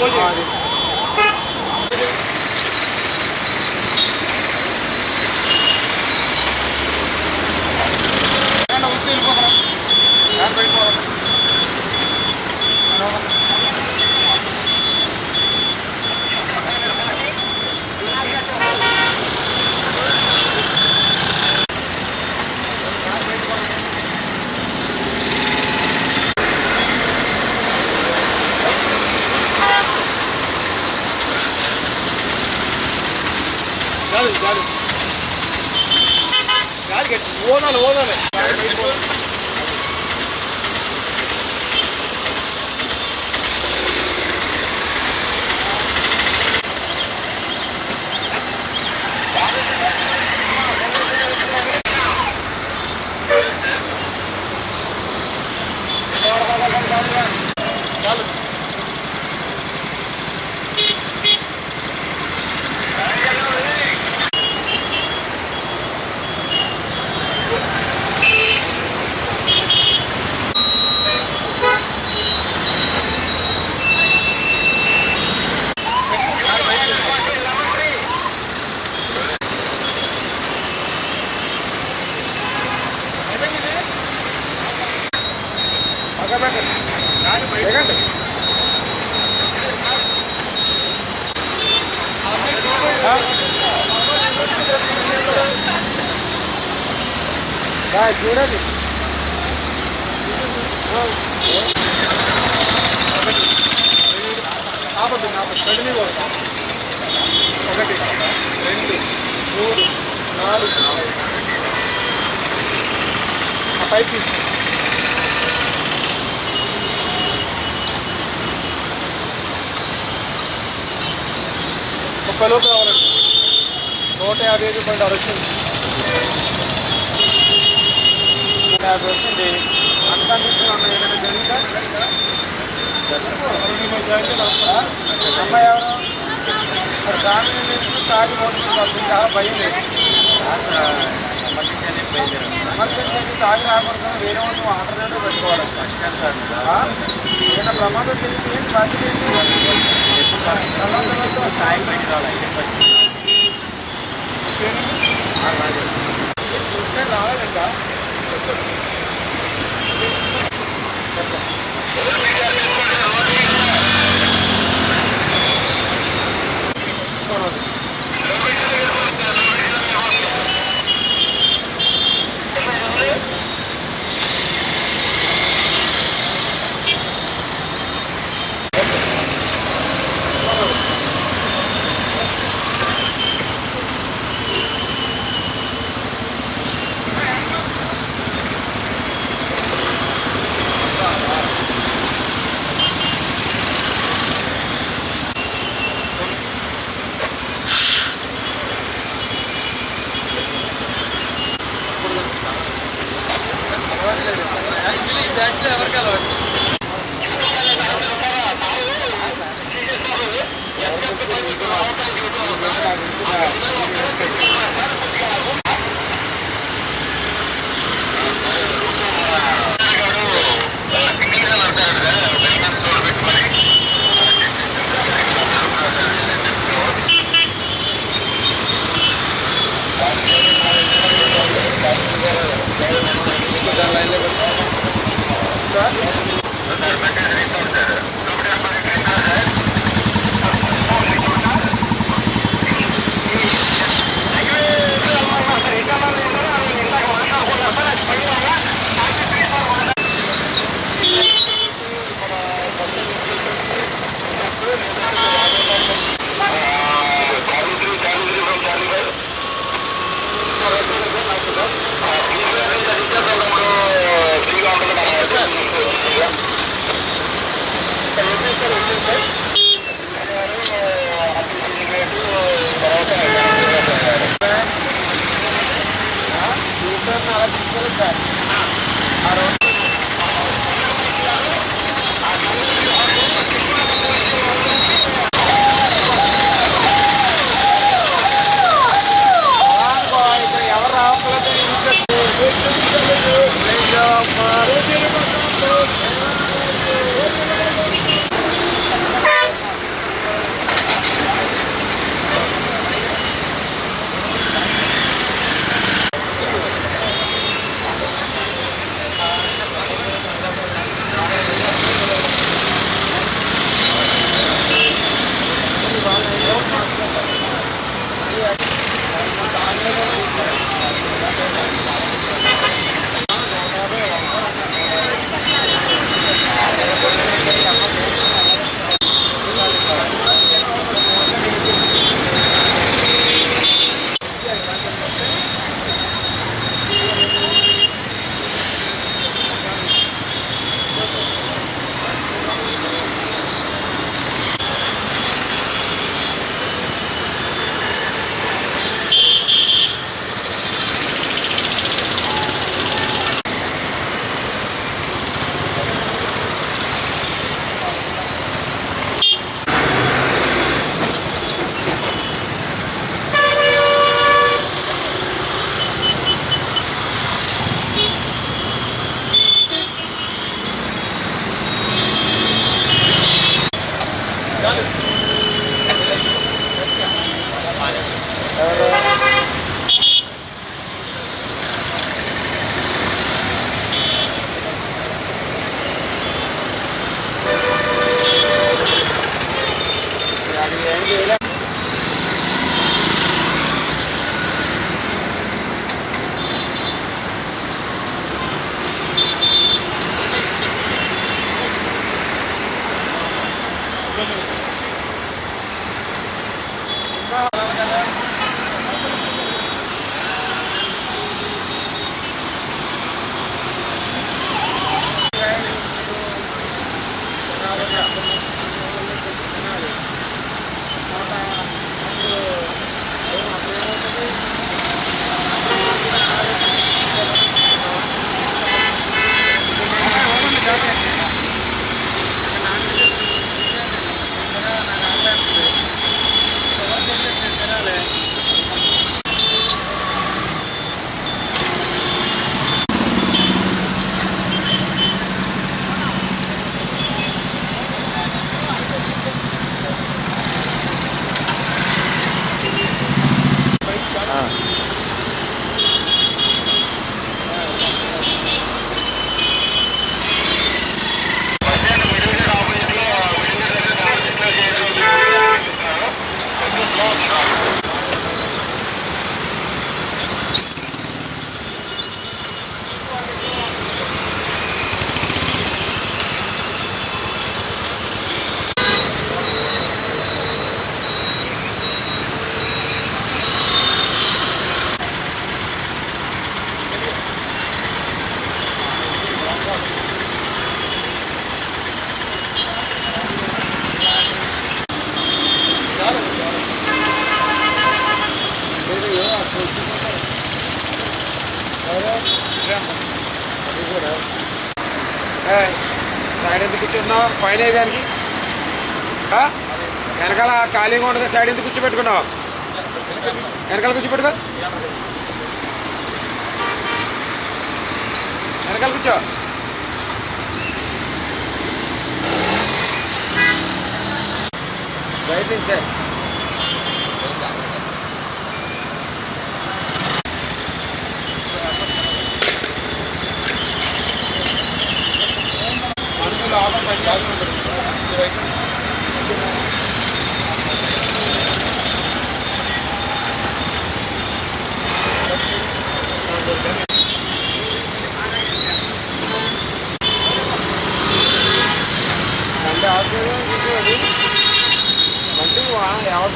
ఓదాలి చూడండి ఆపద్దు ఆపద్దు 1 2 3 4 ఆ పైప్ తీసుకో 30 లోపు రావాలండి 150 రూపాయలు వచ్చింది 150 వచ్చింది అన్కండిషన్ ఉన్నాయి ఏదైనా జరిగిందా అమ్మాయి ఎవరు మరి దాని నుంచి తాగి పోతుంది భయం లేదు ఎమర్జెన్సీ అయితే తాగి రాకూడదు వేరే వాళ్ళు ఆర్డర్ రేటు పెట్టుకోవాలి కష్టం సార్ ఏదైనా ప్రమాదం జరిగితే ఏంటి బాధ్యత ఏంటి ప్రమాదంతో స్థాయి బయట రావాలంట ఎవరికి అలవాటు సైడ్ ఎందుకు కూర్చున్నావు? పైన దానికి వెనకాల ఖాళీగా ఉండదు. సైడ్ ఎందుకు కూర్చోబెట్టుకున్నావు? వెనకాల కూర్చోబెట్టుకో. వెనకాల కూర్చో. బయట నుంచే లోపల పనిచేస్తుంటారు. బండి ఆడుతుంది చూసేది. బండి ఎవరు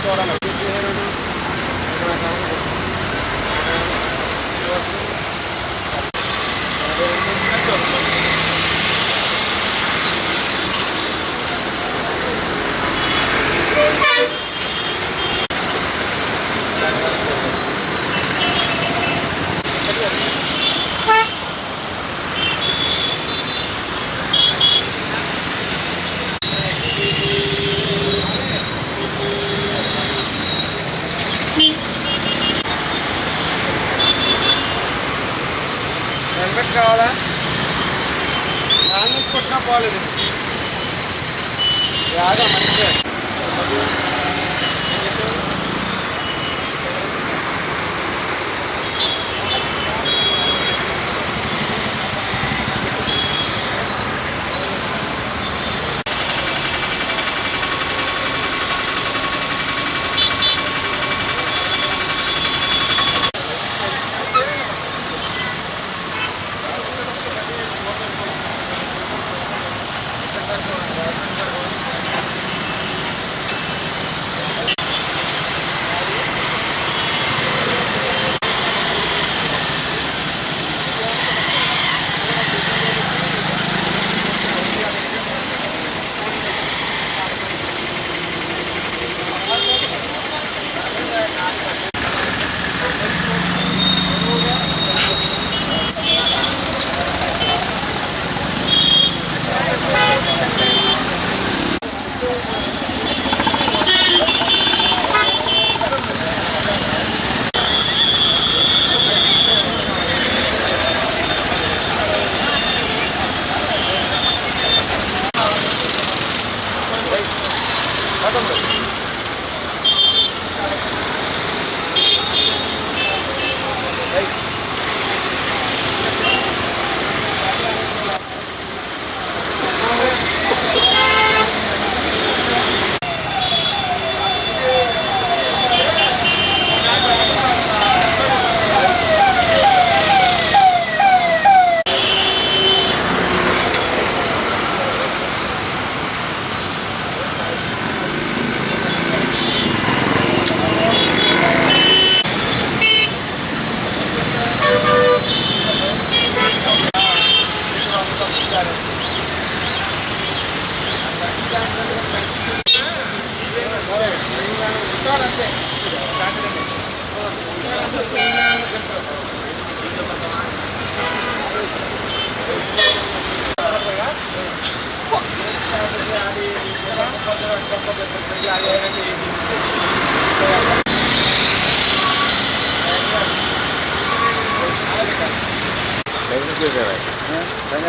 చూడాలి. హెల్మెట్ కావాలా? నాన్ కొట్టినా పోలేదు. యాగా మంచిగా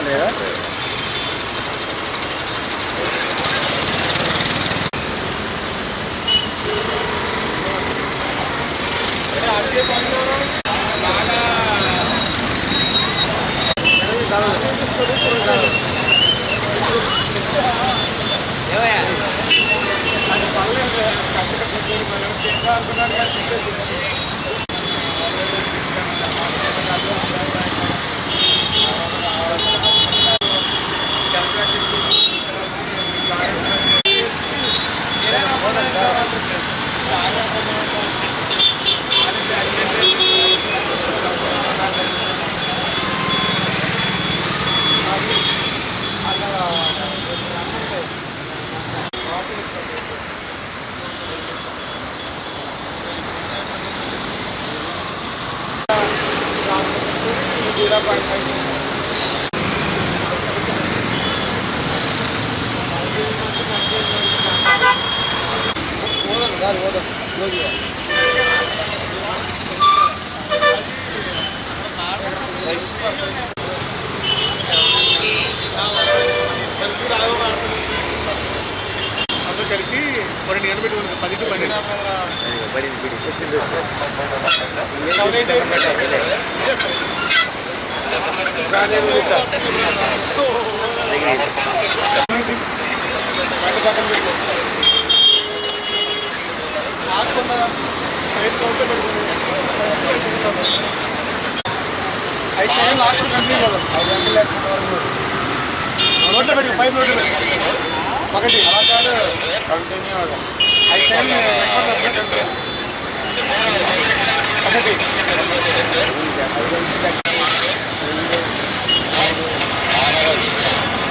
లేదా కలిపి 2 గంటలు పెట్టుకుంటాం 10 to 12 అలా కాదు కంటిన్యూ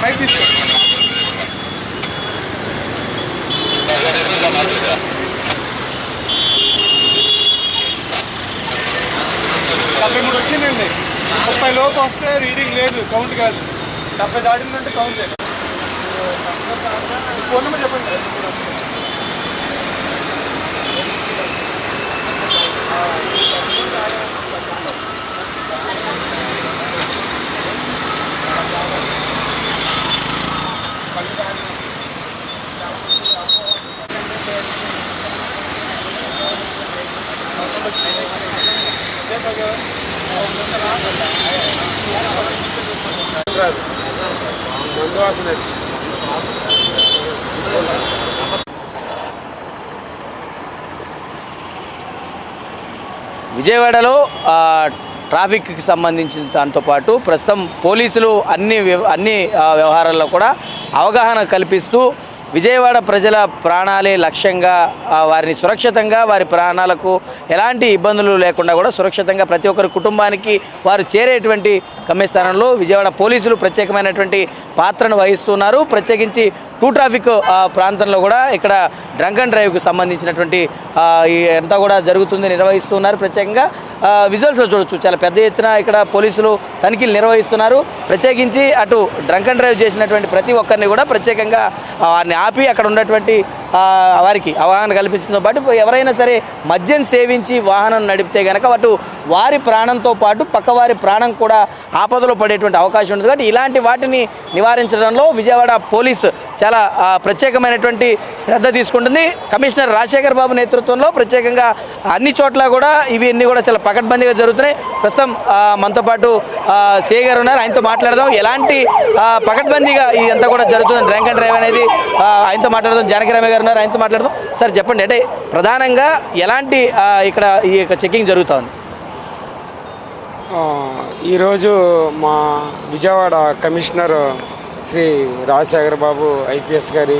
పైకి తీసుకో 73 వచ్చిందండి 30 లోపు వస్తే రీడింగ్ లేదు కౌంట్ కాదు 70 దాటిందంటే కౌంట్ లేదు ఫోన్ నెంబర్ చెప్పండి మందు వాసన విజయవాడలో ట్రాఫిక్కి సంబంధించిన దాంతోపాటు ప్రస్తుతం పోలీసులు అన్ని వ్యవహారాల్లో కూడా అవగాహన కల్పిస్తూ విజయవాడ ప్రజల ప్రాణాలే లక్ష్యంగా వారిని సురక్షితంగా వారి ప్రాణాలకు ఎలాంటి ఇబ్బందులు లేకుండా కూడా సురక్షితంగా ప్రతి ఒక్కరి కుటుంబానికి వారు చేరేటువంటి గమ్యస్థానంలో విజయవాడ పోలీసులు ప్రత్యేకమైనటువంటి పాత్రను వహిస్తున్నారు. ప్రత్యేకించి టూ ట్రాఫిక్ ప్రాంతంలో కూడా ఇక్కడ డ్రంక్ అండ్ డ్రైవ్కు సంబంధించినటువంటి అంతా కూడా జరుగుతుంది, నిర్వహిస్తున్నారు. ప్రత్యేకంగా విజువల్స్లో చూడొచ్చు, చాలా పెద్ద ఎత్తున ఇక్కడ పోలీసులు తనిఖీలు నిర్వహిస్తున్నారు. ప్రత్యేకించి అటు డ్రంక్ అండ్ డ్రైవ్ చేసినటువంటి ప్రతి ఒక్కరిని కూడా ప్రత్యేకంగా వారిని ఆపి అక్కడ ఉన్నటువంటి వారికి అవగాహన కల్పించడంతో పాటు ఎవరైనా సరే మద్యం సేవించి వాహనం నడిపితే కనుక అటు వారి ప్రాణంతో పాటు పక్కవారి ప్రాణం కూడా ఆపదలో పడేటువంటి అవకాశం ఉంటుంది. కాబట్టి ఇలాంటి వాటిని నివారించడంలో విజయవాడ పోలీసు చాలా ప్రత్యేకమైనటువంటి శ్రద్ధ తీసుకుంటుంది. కమిషనర్ రాజశేఖర్ బాబు నేతృత్వంలో ప్రత్యేకంగా అన్ని చోట్ల కూడా ఇవన్నీ కూడా చాలా పకడ్బందీగా జరుగుతున్నాయి. ప్రస్తుతం మనతో పాటు సిఐ గారు ఉన్నారు, ఆయనతో మాట్లాడదాం. ఎలాంటి పకడ్బందీగా ఇదంతా కూడా జరుగుతుంది డ్రంక్ అండ్ డ్రైవ్ అనేది ఆయనతో మాట్లాడదాం. జానకిరామయ్య గారు ఉన్నారు, ఆయనతో మాట్లాడదాం. సార్ చెప్పండి, అంటే ప్రధానంగా ఎలాంటి ఇక్కడ ఈ చెకింగ్ జరుగుతుంది? ఈరోజు మా విజయవాడ కమిషనర్ శ్రీ రాజశేఖర్ బాబు ఐపీఎస్ గారి,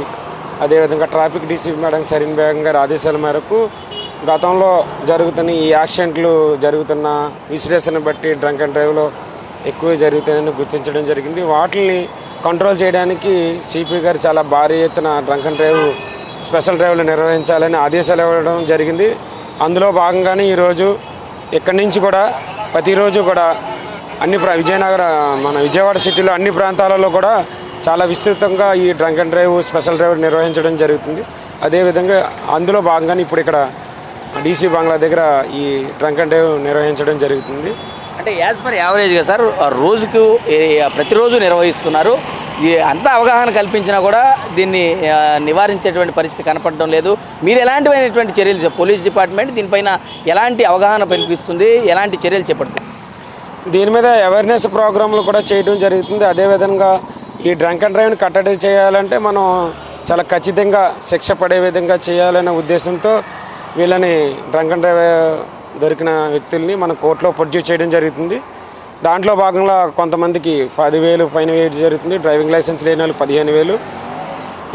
అదేవిధంగా traffic DCP madam Sareen Begum గారి ఆదేశాల మేరకు గతంలో జరుగుతున్న ఈ యాక్సిడెంట్లు జరుగుతున్న విశ్లేషణ బట్టి డ్రంక్ అండ్ డ్రైవ్లో ఎక్కువ జరుగుతాయని గుర్తించడం జరిగింది. వాటిని కంట్రోల్ చేయడానికి సిపి గారు చాలా భారీ ఎత్తున డ్రంక్ అండ్ డ్రైవ్ స్పెషల్ డ్రైవ్లు నిర్వహించాలని ఆదేశాలు ఇవ్వడం జరిగింది. అందులో భాగంగానే ఈరోజు ఇక్కడి నుంచి కూడా ప్రతిరోజు కూడా మన విజయవాడ సిటీలో అన్ని ప్రాంతాలలో కూడా చాలా విస్తృతంగా ఈ drunk and drive special drive నిర్వహించడం జరుగుతుంది. అదేవిధంగా అందులో భాగంగానే ఇప్పుడు ఇక్కడ డీసీ బంగ్లా దగ్గర ఈ డ్రంక్ అండ్ డ్రైవ్ నిర్వహించడం జరుగుతుంది. అంటే యాజ్ పర్ యావరేజ్గా సార్ రోజుకు ప్రతిరోజు నిర్వహిస్తున్నారు. అంతా అవగాహన కల్పించినా కూడా దీన్ని నివారించేటువంటి పరిస్థితి కనపడడం లేదు. మీరు ఎలాంటివైనటువంటి చర్యలు పోలీస్ డిపార్ట్మెంట్ దీనిపైన ఎలాంటి అవగాహన కల్పిస్తుంది, ఎలాంటి చర్యలు చేపడుతుంది? దీని మీద అవేర్నెస్ ప్రోగ్రాంలు కూడా చేయడం జరుగుతుంది. అదేవిధంగా ఈ డ్రంక్ అండ్ డ్రైవ్ని కట్టడి చేయాలంటే మనం చాలా ఖచ్చితంగా శిక్ష పడే విధంగా చేయాలనే ఉద్దేశంతో వీళ్ళని డ్రంక్ అండ్ డ్రైవ్ దొరికిన వ్యక్తుల్ని మన కోర్టులో ప్రొడ్యూస్ చేయడం జరుగుతుంది. దాంట్లో భాగంగా కొంతమందికి 10,000 ఫైన్ వేయడం జరుగుతుంది. డ్రైవింగ్ లైసెన్స్ లేని వాళ్ళకి 15,000,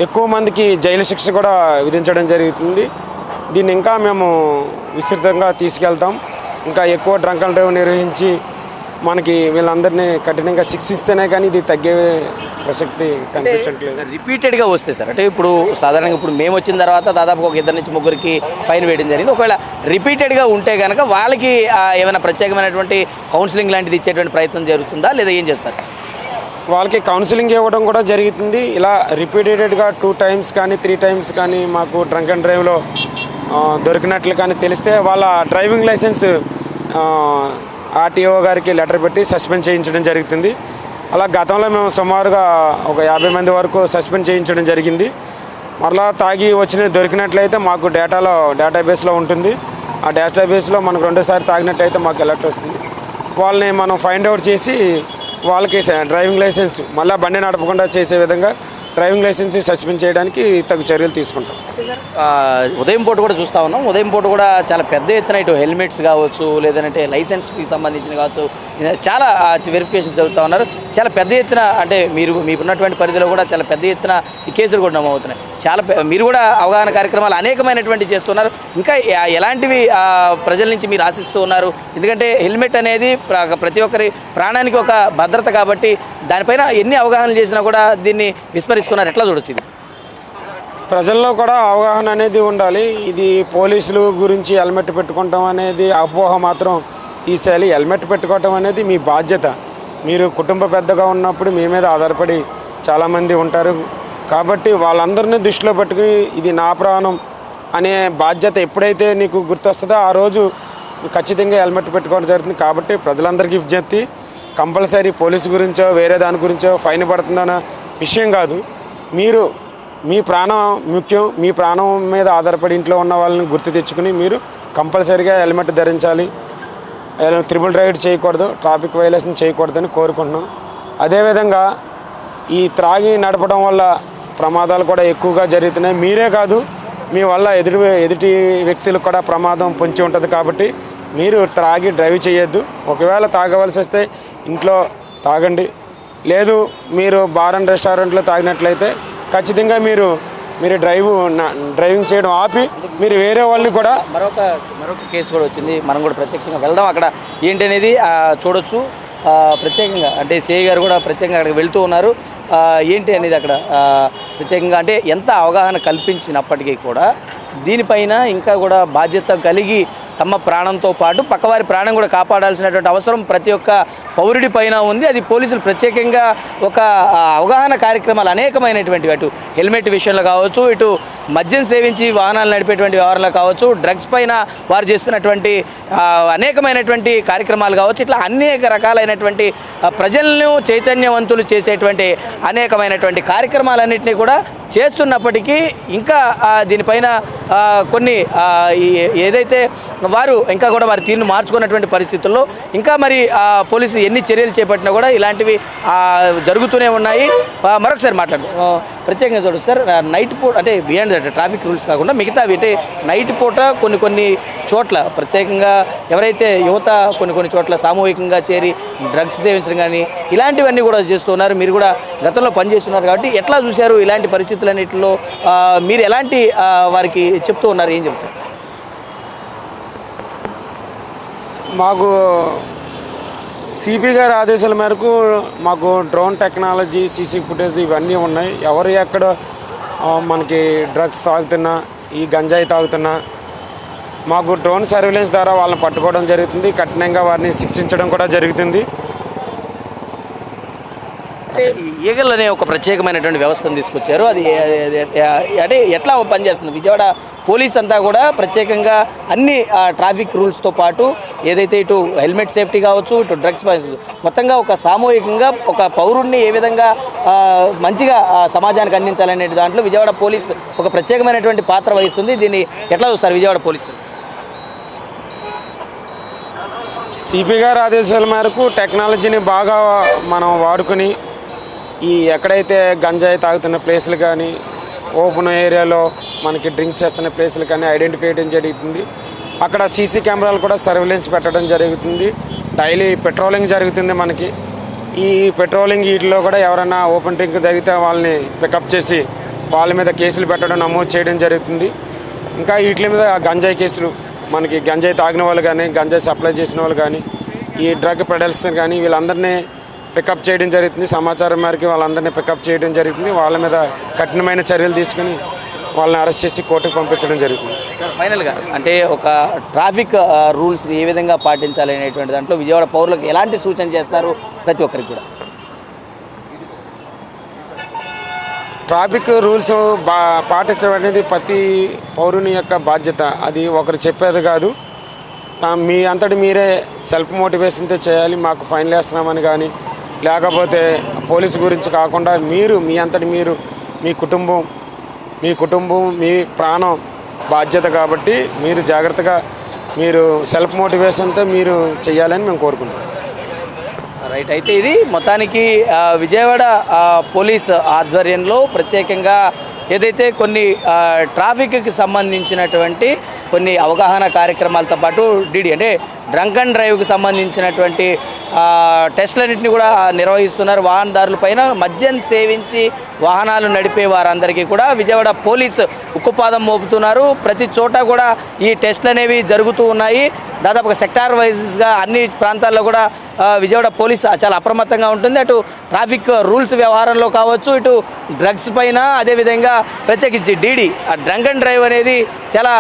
ఎక్కువ మందికి జైలు శిక్ష కూడా విధించడం జరుగుతుంది. దీన్ని ఇంకా మేము విస్తృతంగా తీసుకెళ్తాం. ఇంకా ఎక్కువ డ్రంక్ అండ్ డ్రైవ్ నిర్వహించి మనకి వీళ్ళందరినీ కఠినంగా శిక్షిస్తేనే కానీ ఇది తగ్గే ప్రసక్తి కనిపించట్లేదు. రిపీటెడ్గా వస్తే సార్ అంటే ఇప్పుడు సాధారణంగా ఇప్పుడు మేము వచ్చిన తర్వాత దాదాపు ఒక 2 నుంచి 3 ఫైన్ వేయడం జరిగింది. ఒకవేళ రిపీటెడ్గా ఉంటే కనుక వాళ్ళకి ఏమైనా ప్రత్యేకమైనటువంటి కౌన్సిలింగ్ లాంటిది ఇచ్చేటువంటి ప్రయత్నం జరుగుతుందా లేదా ఏం చేస్తారు? వాళ్ళకి కౌన్సిలింగ్ ఇవ్వడం కూడా జరుగుతుంది. ఇలా రిపీటెడ్గా 2 times కానీ 3 times కానీ మాకు డ్రంక్ అండ్ డ్రైవ్లో దొరికినట్లు కానీ తెలిస్తే వాళ్ళ డ్రైవింగ్ లైసెన్స్ ఆర్టీఓ గారికి లెటర్ పెట్టి సస్పెండ్ చేయించడం జరుగుతుంది. అలా గతంలో మేము సుమారుగా ఒక 50 మంది వరకు సస్పెండ్ చేయించడం జరిగింది. మరలా తాగి వచ్చిన దొరికినట్లయితే మాకు డేటాబేస్లో ఉంటుంది. ఆ డేటాబేస్లో మనకు 2 సార్లు తాగినట్లయితే మాకు అలర్ట్ వస్తుంది. వాళ్ళని మనం ఫైండ్ అవుట్ చేసి వాళ్ళకి డ్రైవింగ్ లైసెన్స్ మళ్ళీ బండి నడపకుండా చేసే విధంగా డ్రైవింగ్ లైసెన్స్ సస్పెండ్ చేయడానికి తగు చర్యలు తీసుకుంటాం. ఉదయం పూట కూడా చూస్తూ ఉన్నాం. ఉదయం పూట కూడా చాలా పెద్ద ఎత్తున ఇటు హెల్మెట్స్ కావచ్చు, లేదంటే లైసెన్స్కి సంబంధించిన కావచ్చు, చాలా వెరిఫికేషన్ జరుగుతూ ఉన్నారు. చాలా పెద్ద ఎత్తున అంటే మీకున్నటువంటి పరిధిలో కూడా చాలా పెద్ద ఎత్తున ఈ కేసులు కూడా నమోదవుతున్నాయి. మీరు కూడా అవగాహన కార్యక్రమాలు అనేకమైనటువంటి చేస్తున్నారు. ఇంకా ఎలాంటివి ప్రజల నుంచి మీరు ఆశిస్తూ ఉన్నారు? ఎందుకంటే హెల్మెట్ అనేది ప్రతి ఒక్కరి ప్రాణానికి ఒక భద్రత కాబట్టి దానిపైన ఎన్ని అవగాహనలు చేసినా కూడా దీన్ని విస్మరిస్తున్నారు. ఎట్లా చూడొచ్చు? ఇది ప్రజల్లో కూడా అవగాహన అనేది ఉండాలి. ఇది పోలీసులు గురించి హెల్మెట్ పెట్టుకుంటాం అనేది అపోహ మాత్రం తీసేయాలి. హెల్మెట్ పెట్టుకోవటం అనేది మీ బాధ్యత. మీరు కుటుంబ పెద్దగా ఉన్నప్పుడు మీ మీద ఆధారపడి చాలామంది ఉంటారు కాబట్టి వాళ్ళందరినీ దృష్టిలో పెట్టుకుని ఇది నా ప్రాణం అనే బాధ్యత ఎప్పుడైతే నీకు గుర్తొస్తుందో ఆ రోజు ఖచ్చితంగా హెల్మెట్ పెట్టుకోవడం జరుగుతుంది. కాబట్టి ప్రజలందరికీ విజ్ఞప్తి, కంపల్సరీ పోలీసు గురించో వేరే దాని గురించో ఫైన్ పడుతుందన్న విషయం కాదు. మీరు మీ ప్రాణం ముఖ్యం. మీ ప్రాణం మీద ఆధారపడి ఇంట్లో ఉన్న వాళ్ళని గుర్తు తెచ్చుకుని మీరు కంపల్సరీగా హెల్మెట్ ధరించాలి. త్రిబుల్ రైడ్ చేయకూడదు, ట్రాఫిక్ వైలేషన్ చేయకూడదని కోరుకుంటున్నాం. అదేవిధంగా ఈ త్రాగి నడపడం వల్ల ప్రమాదాలు కూడా ఎక్కువగా జరుగుతున్నాయి. మీరే కాదు, మీ వల్ల ఎదుటి వ్యక్తులకు కూడా ప్రమాదం పొంచి ఉంటుంది. కాబట్టి మీరు త్రాగి డ్రైవ్ చేయొద్దు. ఒకవేళ తాగవలసి వస్తే ఇంట్లో తాగండి. లేదు మీరు బార్ అండ్ రెస్టారెంట్లో తాగినట్లయితే ఖచ్చితంగా మీరు డ్రైవింగ్ చేయడం ఆపి మీరు వేరే వాళ్ళని కూడా మరొక కేసు కూడా వచ్చింది. మనం కూడా ప్రత్యక్షంగా వెళ్దాం, అక్కడ ఏంటి అనేది చూడొచ్చు. ప్రత్యేకంగా అంటే సిఐ గారు కూడా ప్రత్యేకంగా అక్కడికి వెళ్తూ ఉన్నారు. ఏంటి అనేది అక్కడ ప్రత్యేకంగా అంటే ఎంత అవగాహన కల్పించినప్పటికీ కూడా దీనిపైన ఇంకా కూడా బాధ్యత కలిగి తమ ప్రాణంతో పాటు పక్కవారి ప్రాణం కూడా కాపాడాల్సినటువంటి అవసరం ప్రతి ఒక్క పౌరుడి పైన ఉంది. అది పోలీసులు ప్రత్యేకంగా ఒక అవగాహన కార్యక్రమాలు అనేకమైనటువంటివి, అటు హెల్మెట్ విషయంలో కావచ్చు, ఇటు మద్యం సేవించి వాహనాలు నడిపేటువంటి వ్యవహారంలో కావచ్చు, డ్రగ్స్ పైన వారు చేస్తున్నటువంటి అనేకమైనటువంటి కార్యక్రమాలు కావచ్చు, ఇట్లా అనేక రకాలైనటువంటి ప్రజలను చైతన్యవంతులు చేసేటువంటి అనేకమైనటువంటి కార్యక్రమాలన్నింటినీ కూడా చేస్తున్నప్పటికీ ఇంకా దీనిపైన కొన్ని ఏదైతే వారు ఇంకా కూడా వారి తీరును మార్చుకున్నటువంటి పరిస్థితుల్లో ఇంకా మరి పోలీసులు ఎన్ని చర్యలు చేపట్టినా కూడా ఇలాంటివి జరుగుతూనే ఉన్నాయి. మరొకసారి మాట్లాడు ప్రత్యేకంగా చూడవచ్చు సార్. నైట్ పూట అంటే బియాండ్ ట్రాఫిక్ రూల్స్ కాకుండా మిగతావి అంటే నైట్ పూట కొన్ని చోట్ల ప్రత్యేకంగా ఎవరైతే యువత కొన్ని చోట్ల సామూహికంగా చేరి డ్రగ్స్ సేవించడం కానీ ఇలాంటివన్నీ కూడా చేస్తున్నారు. మీరు కూడా గతంలో పనిచేస్తున్నారు కాబట్టి ఎట్లా చూశారు ఇలాంటి పరిస్థితులన్నింటిలో? మీరు ఎలాంటి వారికి చెప్తూ ఉన్నారు, ఏం చెప్తారు? మాకు సిపి గారి ఆదేశాల మేరకు మాకు డ్రోన్ టెక్నాలజీ, సీసీ ఫుటేజ్ ఇవన్నీ ఉన్నాయి. ఎవరు ఎక్కడ మనకి డ్రగ్స్ తాగుతున్నా, ఈ గంజాయి తాగుతున్నా మాకు డ్రోన్ సర్వేలెన్స్ ద్వారా వాళ్ళని పట్టుకోవడం జరుగుతుంది, కఠినంగా వారిని శిక్షించడం కూడా జరుగుతుంది. అంటే ఈగల్ అనే ఒక ప్రత్యేకమైనటువంటి వ్యవస్థను తీసుకొచ్చారు. అది అంటే ఎట్లా పనిచేస్తుంది? విజయవాడ పోలీస్ అంతా కూడా ప్రత్యేకంగా అన్ని ట్రాఫిక్ రూల్స్తో పాటు ఏదైతే ఇటు హెల్మెట్ సేఫ్టీ కావచ్చు, ఇటు డ్రగ్స్ మొత్తంగా ఒక సామూహికంగా ఒక పౌరుడిని ఏ విధంగా మంచిగా సమాజానికి అందించాలనే దాంట్లో విజయవాడ పోలీస్ ఒక ప్రత్యేకమైనటువంటి పాత్ర వహిస్తుంది. దీన్ని ఎట్లా చూస్తారు విజయవాడ పోలీస్? సిపి గారి ఆదేశాల మేరకు టెక్నాలజీని బాగా మనం వాడుకొని ఎక్కడైతే గంజాయి తాగుతున్న ప్లేసులు కానీ, ఓపెన్ ఏరియాలో మనకి డ్రింక్స్ చేస్తున్న ప్లేసులు కానీ ఐడెంటిఫై చేయడం జరుగుతుంది. అక్కడ సీసీ కెమెరాలు కూడా సర్వేలెన్స్ పెట్టడం జరుగుతుంది. డైలీ పెట్రోలింగ్ జరుగుతుంది. మనకి ఈ పెట్రోలింగ్ వీటిలో కూడా ఎవరైనా ఓపెన్ డ్రింక్ జరిగితే వాళ్ళని పికప్ చేసి వాళ్ళ మీద కేసులు పెట్టడం, నమోదు చేయడం జరుగుతుంది. ఇంకా వీటి మీద గంజాయి కేసులు, మనకి గంజాయి తాగిన వాళ్ళు కానీ, గంజాయి సప్లై చేసిన వాళ్ళు కానీ, ఈ డ్రగ్ పెడల్స్ కానీ వీళ్ళందరినీ పికప్ చేయడం జరుగుతుంది. సమాచారం మేరకు వాళ్ళందరినీ పికప్ చేయడం జరుగుతుంది. వాళ్ళ మీద కఠినమైన చర్యలు తీసుకుని వాళ్ళని అరెస్ట్ చేసి కోర్టుకు పంపించడం జరుగుతుంది. ఫైనల్గా అంటే ఒక ట్రాఫిక్ రూల్స్ని ఏ విధంగా పాటించాలి అనేటువంటి దాంట్లో విజయవాడ పౌరులకు ఎలాంటి సూచన చేస్తారు ప్రతి ఒక్కరికి కూడా? ట్రాఫిక్ రూల్స్ పాటించడం అనేది ప్రతి పౌరుని యొక్క బాధ్యత. అది ఒకరు చెప్పేది కాదు. మీ అంతటి మీరే సెల్ఫ్ మోటివేషన్తో చేయాలి. మాకు ఫైన్లు వేస్తున్నామని కానీ, లేకపోతే పోలీసు గురించి కాకుండా మీరు మీ అంతటి మీరు మీ కుటుంబం మీ ప్రాణం బాధ్యత కాబట్టి మీరు జాగ్రత్తగా మీరు సెల్ఫ్ మోటివేషన్తో మీరు చేయాలని మేము కోరుకుంటున్నాం. రైట్. అయితే ఇది మొత్తానికి విజయవాడ పోలీస్ ఆధ్వర్యంలో ప్రత్యేకంగా ఏదైతే కొన్ని ట్రాఫిక్కి సంబంధించినటువంటి కొన్ని అవగాహన కార్యక్రమాలతో పాటు డిడి అంటే డ్రంక్ అండ్ డ్రైవ్కి సంబంధించినటువంటి టెస్టులన్నింటినీ కూడా నిర్వహిస్తున్నారు. వాహనదారుల పైన మద్యం సేవించి వాహనాలు నడిపే వారందరికీ కూడా విజయవాడ పోలీసు ఉక్కుపాదం మోపుతున్నారు. ప్రతి చోట కూడా ఈ టెస్టులు అనేవి జరుగుతూ ఉన్నాయి. దాదాపుగా సెక్టార్ వైజ్గా అన్ని ప్రాంతాల్లో కూడా విజయవాడ పోలీస్ చాలా అప్రమత్తంగా ఉంటుంది. అటు ట్రాఫిక్ రూల్స్ వ్యవహారంలో కావచ్చు, ఇటు డ్రగ్స్ పైన, అదేవిధంగా ప్రత్యేకించి డీడీ డ్రంక్ అండ్ డ్రైవ్ అనేది చాలా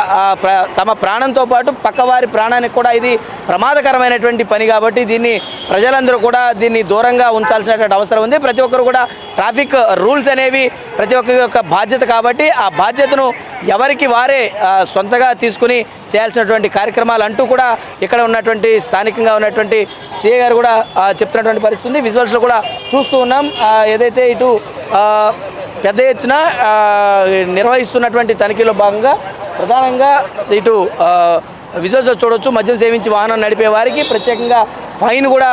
తమ ప్రాణంతో పాటు పక్కవారి ప్రాణానికి కూడా ఇది ప్రమాదకరమైనటువంటి పని కాబట్టి దీన్ని ప్రజలందరూ కూడా దీన్ని దూరంగా ఉంచాల్సినటువంటి అవసరం ఉంది. ప్రతి ఒక్కరు కూడా ట్రాఫిక్ రూల్స్ అనేవి ప్రతి ఒక్కరి యొక్క బాధ్యత కాబట్టి ఆ బాధ్యతను ఎవరికి వారే సొంతగా తీసుకుని చేయాల్సినటువంటి కార్యక్రమాలు అంటూ కూడా ఇక్కడ ఉన్నటువంటి స్థానికంగా ఉన్నటువంటి సిఏ గారు కూడా చెప్తున్నటువంటి పరిస్థితి ఉంది. విజువల్స్లో కూడా చూస్తూ ఉన్నాం. ఏదైతే ఇటు పెద్ద ఎత్తున నిర్వహిస్తున్నటువంటి తనిఖీలో భాగంగా ప్రధానంగా ఇటు విజువల్స్లో చూడవచ్చు, మద్యం సేవించి వాహనం నడిపే వారికి ప్రత్యేకంగా ఫైన్ కూడా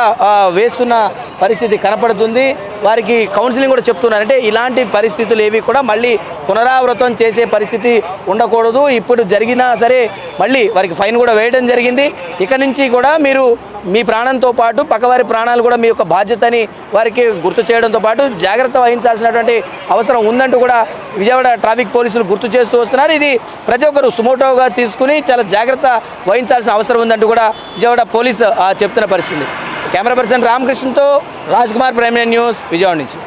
వేస్తున్న పరిస్థితి కనపడుతుంది. వారికి కౌన్సిలింగ్ కూడా చెప్తున్నారు. అంటే ఇలాంటి పరిస్థితులు ఏవి కూడా మళ్ళీ పునరావృతం చేసే పరిస్థితి ఉండకూడదు. ఇప్పుడు జరిగినా సరే మళ్ళీ వారికి ఫైన్ కూడా వేయడం జరిగింది. ఇక నుంచి కూడా మీరు మీ ప్రాణంతో పాటు పక్కవారి ప్రాణాలు కూడా మీ యొక్క బాధ్యతని వారికి గుర్తు చేయడంతో పాటు జాగ్రత్త వహించాల్సినటువంటి అవసరం ఉందంటూ కూడా విజయవాడ ట్రాఫిక్ పోలీసులు గుర్తు చేస్తూ వస్తున్నారు. ఇది ప్రతి ఒక్కరు సుమోటోగా తీసుకుని చాలా జాగ్రత్త వహించాల్సిన అవసరం ఉందంటూ కూడా విజయవాడ పోలీసు చెప్తున్న పరిస్థితి. కెమెరా పర్సన్ రామకృష్ణతో రాజ్ కుమార్, ప్రైమ్ న్యూస్, విజయవాడ నుంచి.